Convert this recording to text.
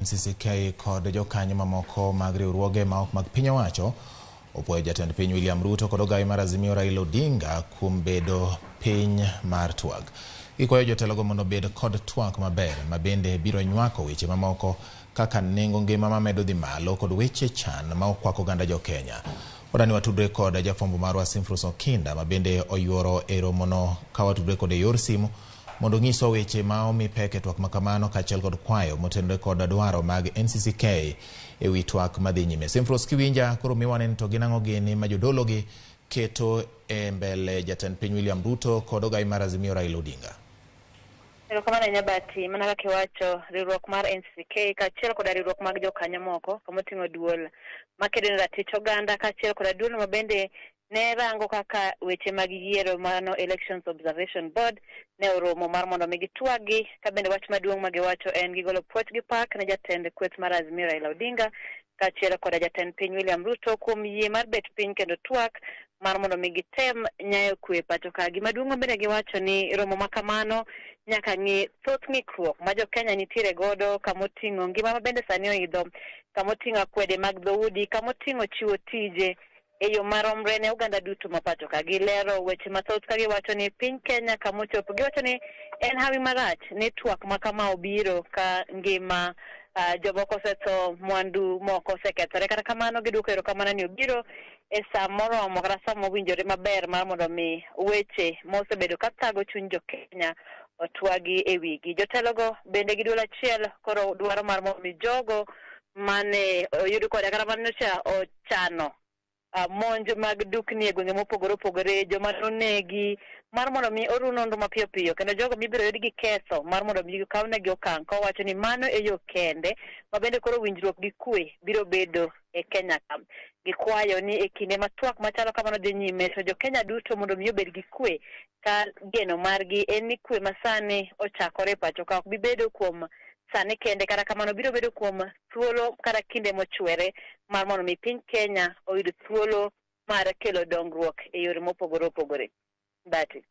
NCCK kod jokanyo mamoko mag riwruoge maok mag piny owacho opuoyo jatend piny William Ruto kod ogai mar Azimio Raila Odinga kuom bedo piny mar twak. Gikwayo jotelogo mondo obed kod twak maber ma bende biro nywako weche mamoko kaka nengo ngima mamedo dhi malo kod weche chan ma okwako oganda jo-Kenya. Odani watudre kod jafwambo marwa Simfrus Okinda ma bende oyuoro e romono ka watudre kod e yor simu mondo nyiso weche ma omi pek e twak makamano kaachiel kod kwayo motenore kod dwaro mag NCCK e wi twak madhi nyime. Simfrus, kiwinja koro miwane to ginang'o gini ma jodologi keto e mbele jatend piny William Ruto kod ogai mar Azimio Raila Odinga? Erokamano nyabati, mana kaka iwacho, riwruok mar NCCK kaachiel kod riwruok mag jokanyo moko kamoting'o duol makedo ne ratich oganda kaachiel kod duol ma bende ne rango kaka weche mag yiero mano Elections Observation Board ne oromo mar mondo mi gitwagi ka bende wach maduong' ma giwacho en gigolo puoch gi pak ne jatend kweth mar Azimio Raila Odinga kaachiel kod jatend piny William Ruto kuom yie mar bet piny kendo twak mar mondo mi gitem nyayo kwe pacho ka. Gima duong' bende giwacho ni romo makamano nyaka ng'i thoth ng'ikruok ma jo-Kenya nitiere godo kamoting'o ngima ma bende sani oidho, kamoting'o kwede mag dhoudi, kamoting'o chiwo tije e yo maromre ne oganda duto ma pacho ka. Gilero weche mathoth ka giwacho ni piny Kenya kamochopo, giwacho ni en hawi marach ni twak makama obiro ka ngima jomoko osetho, mwandu moko osekethore. Kata kamano giduoko erokamano ni obiro e sa moromo kata sa mowinjore maber mar mondo mi weche mosebedo ka thago chuny jo-Kenya otwagi e wigi. Jotelogo bende gi duol achiel koro dwaro mar mondo mi jogo mane oyud koda kata mane ochano monj mag dukni e gwenge mopogore opogore, joma nonegi mar mondo mi oru nonro mapiyo piyo kendo jogo mibiro yud gi ketho mar mondo mi kawnegi okang' kowacho ni mano e yo kende ma bende koro winjruok gi kwe biro bedo e Kenya ka. Gikwayo ni e kinde ma twak machalo kamano dhi nyime to jo-Kenya duto mondo mi obed gi kwe ka geno margi en ni kwe masani ochakore pacho ka ok bibedo kuom sani kende, kata kamano biro bedo kuom thuolo kata kinde mochwere mar mondo mi piny Kenya oyud thuolo mar kelo dongruok e yore mopogore opogore. Bati.